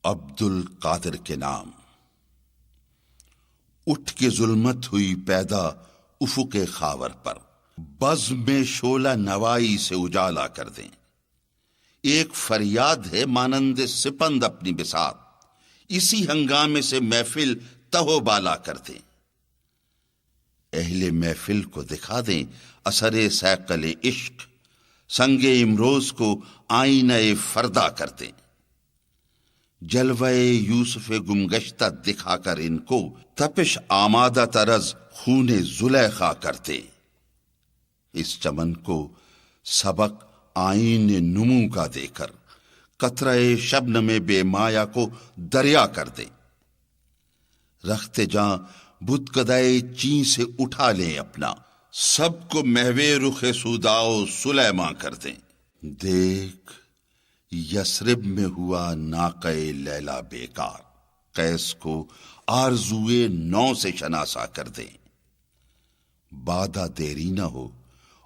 عبد القادر کے نام۔ اٹھ کے ظلمت ہوئی پیدا افق خاور پر، بزم میں شعلہ نوائی سے اجالا کر دیں۔ ایک فریاد ہے مانند سپند اپنی بساط، اسی ہنگامے سے محفل تہو بالا کر دیں۔ اہل محفل کو دکھا دیں اثر سیقل عشق، سنگ امروز کو آئینہ فردا کر دیں۔ جلوہ یوسف گمگشتہ دکھا کر ان کو تپش آمادہ طرز خون زلیخا کرتے۔ اس چمن کو سبق آئین نمو کا دے کر قطرہ شبنم بے مایا کو دریا کر دیں۔ رخت جاں بت کدائے چین سے اٹھا لیں اپنا، سب کو محوے رخ سوداؤ سلیماں کر دیں۔ دیکھ یثرب میں ہوا ناقہ لیلا بیکار، قیس کو آرزوئے نو سے شناسا کر دیں۔ بادہ دیری نہ ہو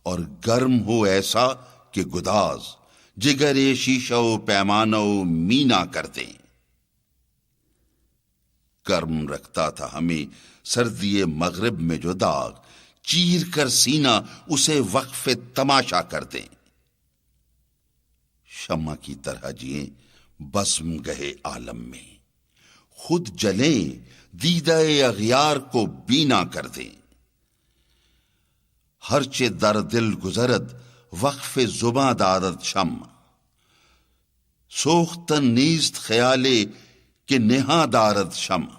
اور گرم ہو ایسا کہ گداز، جگر شیشہ و پیمانہ و مینا کر دیں۔ گرم رکھتا تھا ہمیں سردی مغرب میں جو داغ، چیر کر سینہ اسے وقف تماشا کر دیں۔ شمع کی طرح جئیں بزم گہے عالم میں، خود جلیں دیدہ اغیار کو بینا کر دیں۔ ہرچہ در دل گزرد وقف زباں دارد شمع، سوختن نیست خیالے کہ نہاں دارد شمع۔